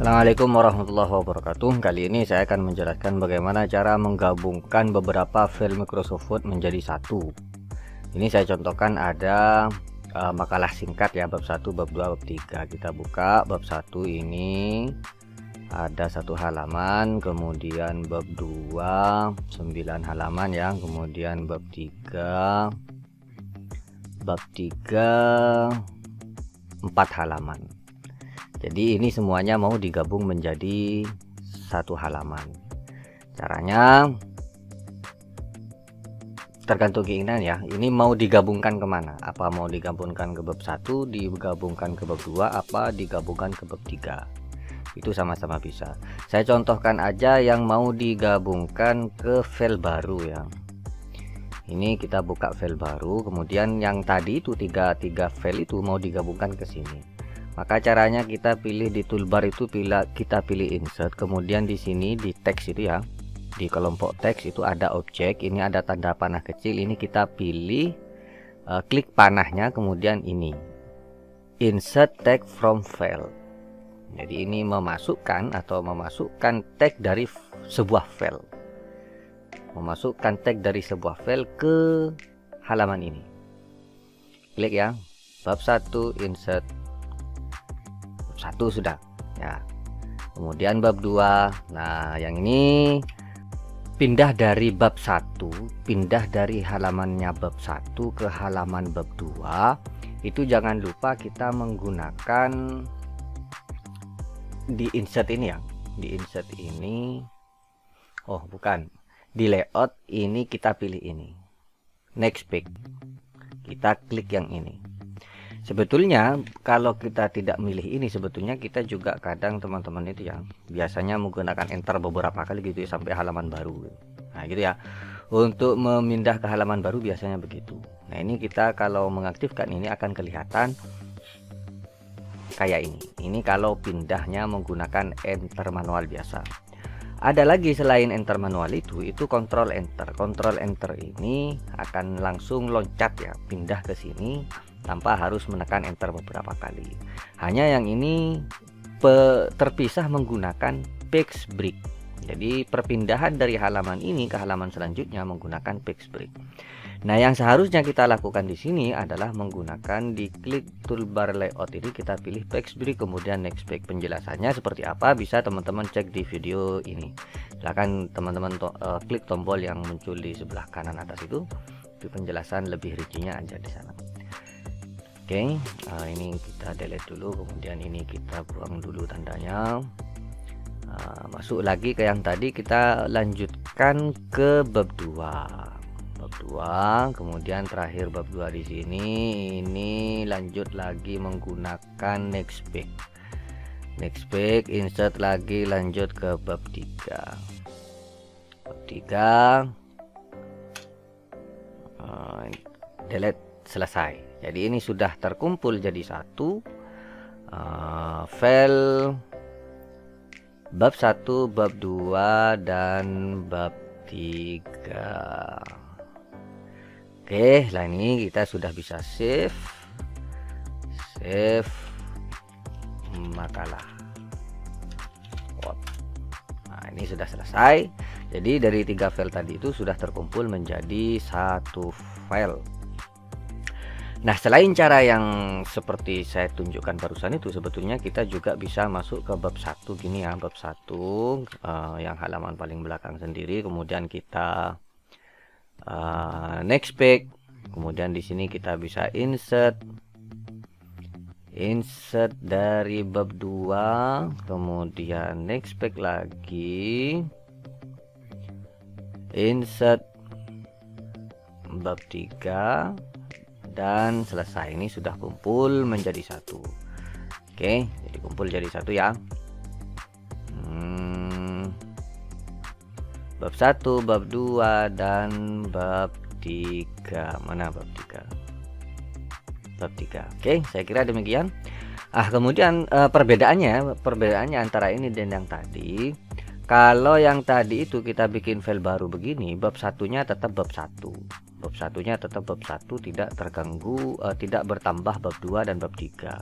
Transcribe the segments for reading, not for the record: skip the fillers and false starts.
Assalamualaikum warahmatullahi wabarakatuh. Kali ini saya akan menjelaskan bagaimana cara menggabungkan beberapa file Microsoft Word menjadi satu. Ini saya contohkan ada makalah singkat ya, bab 1, bab 2, bab 3. Kita buka bab 1 ini ada 1 halaman, kemudian bab 2 9 halaman ya, kemudian bab 3 4 halaman. Jadi ini semuanya mau digabung menjadi 1 halaman. Caranya tergantung keinginan ya. Ini mau digabungkan kemana? Apa mau digabungkan ke bab 1, digabungkan ke bab 2, apa digabungkan ke bab 3? Itu sama-sama bisa. Saya contohkan aja yang mau digabungkan ke file baru ya. Ini kita buka file baru, kemudian yang tadi itu tiga file itu mau digabungkan ke sini. Maka caranya kita pilih di toolbar itu, kita pilih insert, kemudian di sini di teks itu ya, di kelompok teks itu ada objek, ini ada tanda panah kecil, ini kita pilih klik panahnya, kemudian ini insert tag from file. Jadi ini memasukkan tag dari sebuah file, memasukkan tag dari sebuah file ke halaman ini. Klik ya, bab 1 insert 1 sudah ya, kemudian bab 2. Nah yang ini pindah dari bab 1, pindah dari halamannya bab 1 ke halaman bab 2. Itu jangan lupa kita menggunakan di insert ini ya, di insert ini, oh bukan, di layout ini kita pilih ini next page, kita klik yang ini. Sebetulnya kalau kita tidak milih ini, sebetulnya kita juga kadang teman-teman itu ya biasanya menggunakan enter beberapa kali gitu ya, sampai halaman baru. Nah gitu ya, untuk memindah ke halaman baru biasanya begitu. Nah ini kita kalau mengaktifkan ini akan kelihatan kayak ini. Ini kalau pindahnya menggunakan enter manual biasa. Ada lagi selain enter manual itu control enter. Control enter ini akan langsung loncat ya, pindah ke sini tanpa harus menekan enter beberapa kali. Hanya yang ini terpisah menggunakan page break. Jadi perpindahan dari halaman ini ke halaman selanjutnya menggunakan page break. Nah yang seharusnya kita lakukan di sini adalah menggunakan di klik toolbar layout ini, kita pilih page break, kemudian next page. Penjelasannya seperti apa bisa teman-teman cek di video ini. Silahkan teman-teman klik tombol yang muncul di sebelah kanan atas itu penjelasan lebih rincinya ada di sana. Oke, ini kita delete dulu, kemudian ini kita buang dulu tandanya. Masuk lagi ke yang tadi, kita lanjutkan ke bab 2. Bab 2, kemudian terakhir bab 2 di sini. Ini lanjut lagi menggunakan next page. Next page, insert lagi, lanjut ke bab 3. Bab 3. Delete, selesai. Jadi ini sudah terkumpul jadi satu file bab 1, bab 2 dan bab 3. Oke, lah ini kita sudah bisa save makalah. Nah ini sudah selesai. Jadi dari 3 file tadi itu sudah terkumpul menjadi satu file. Nah selain cara yang seperti saya tunjukkan barusan itu, sebetulnya kita juga bisa masuk ke bab 1 gini ya, bab 1 yang halaman paling belakang sendiri, kemudian kita next page, kemudian di sini kita bisa insert dari bab 2, kemudian next page lagi, insert bab 3 dan selesai. Ini sudah kumpul menjadi satu. Oke, jadi kumpul jadi satu ya. Bab 1, bab 2 dan bab 3. Mana bab 3? Bab 3. Oke, saya kira demikian. Kemudian perbedaannya antara ini dan yang tadi. Kalau yang tadi itu kita bikin file baru begini, bab satunya tetap bab 1. Bab satunya tetap bab 1, tidak terganggu, tidak bertambah bab 2 dan bab 3.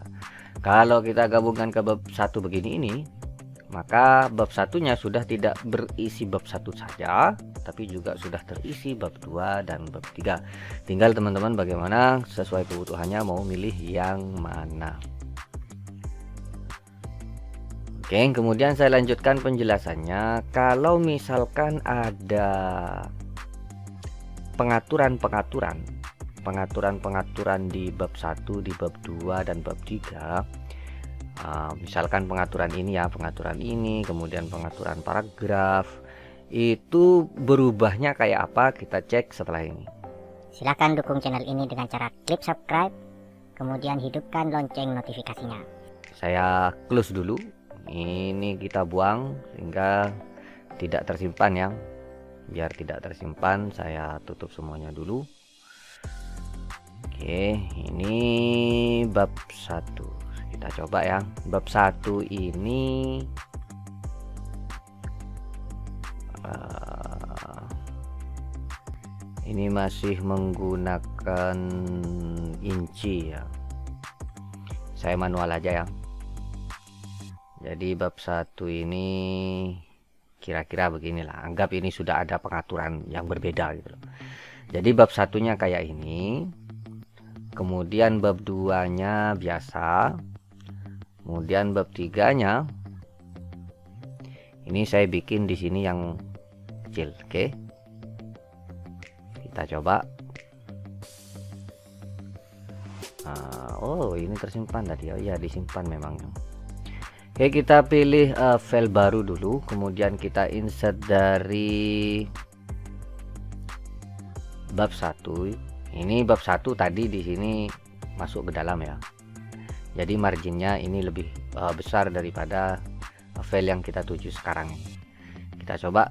Kalau kita gabungkan ke bab 1 begini ini, maka bab satunya sudah tidak berisi bab 1 saja, tapi juga sudah terisi bab 2 dan bab 3. Tinggal teman-teman bagaimana sesuai kebutuhannya mau milih yang mana. Oke, kemudian saya lanjutkan penjelasannya. Kalau misalkan ada pengaturan di bab 1, di bab 2 dan bab 3, misalkan pengaturan ini ya, pengaturan ini, kemudian pengaturan paragraf, itu berubahnya kayak apa, kita cek setelah ini. Silakan dukung channel ini dengan cara klik subscribe, kemudian hidupkan lonceng notifikasinya. Saya close dulu, ini kita buang sehingga tidak tersimpan ya. Biar tidak tersimpan, saya tutup semuanya dulu. Oke, ini bab 1. Kita coba ya. Bab 1 ini masih menggunakan inci ya. Saya manual aja ya. Jadi bab 1 ini kira-kira beginilah. Anggap ini sudah ada pengaturan yang berbeda gitu loh. Jadi bab satunya kayak ini. Kemudian bab 2-nya biasa. Kemudian bab 3-nya ini saya bikin di sini yang kecil. Oke. Kita coba. Oh, ini tersimpan tadi. Oh ya, disimpan memang. Oke, kita pilih file baru dulu, kemudian kita insert dari bab 1. Ini bab 1 tadi di sini masuk ke dalam ya. Jadi marginnya ini lebih besar daripada file yang kita tuju sekarang ini. Kita coba.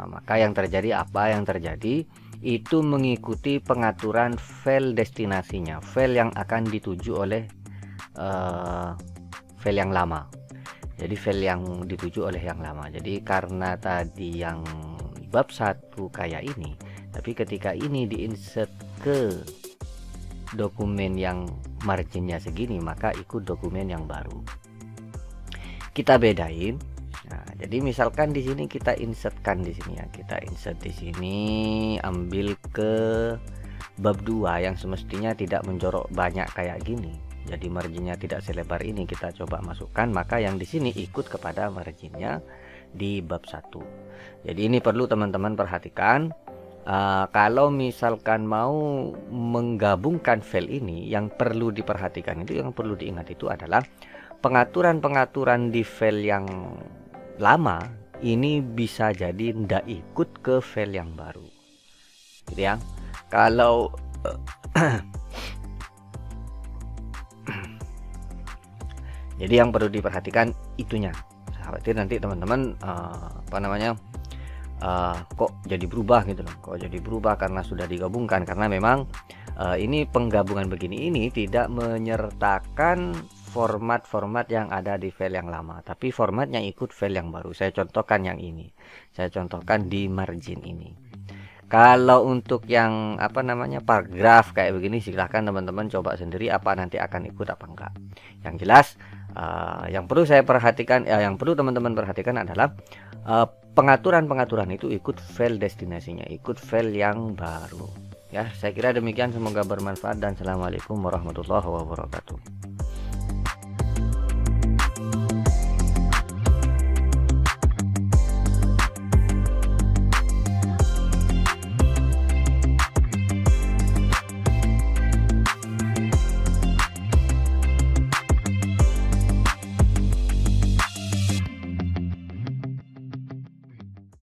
Maka yang terjadi apa? Yang terjadi itu mengikuti pengaturan file destinasinya, file yang akan dituju oleh file yang lama. Jadi file yang dituju oleh yang lama. Jadi karena tadi yang bab 1 kayak ini, tapi ketika ini diinsert ke dokumen yang marginnya segini, maka ikut dokumen yang baru. Kita bedain. Nah, jadi misalkan di sini kita insertkan di sini ya. Kita insert di sini, ambil ke bab 2 yang semestinya tidak menjorok banyak kayak gini. Jadi marginnya tidak selebar ini, kita coba masukkan, maka yang di sini ikut kepada marginnya di bab 1. Jadi ini perlu teman-teman perhatikan. Kalau misalkan mau menggabungkan file ini, yang perlu diperhatikan itu, yang perlu diingat itu adalah pengaturan-pengaturan di file yang lama ini bisa jadi ndak ikut ke file yang baru, gitu ya. Kalau jadi yang perlu diperhatikan itunya. Khawatir nanti teman-teman kok jadi berubah gitu loh. Kok jadi berubah karena sudah digabungkan, karena memang ini penggabungan begini ini tidak menyertakan format-format yang ada di file yang lama, tapi formatnya ikut file yang baru. Saya contohkan yang ini. Saya contohkan di margin ini. Kalau untuk yang paragraf kayak begini, silahkan teman-teman coba sendiri apa nanti akan ikut apa enggak. Yang jelas yang perlu saya perhatikan, yang perlu teman-teman perhatikan adalah pengaturan-pengaturan itu ikut file destinasinya, ikut file yang baru. Ya, saya kira demikian, semoga bermanfaat dan assalamualaikum warahmatullahi wabarakatuh.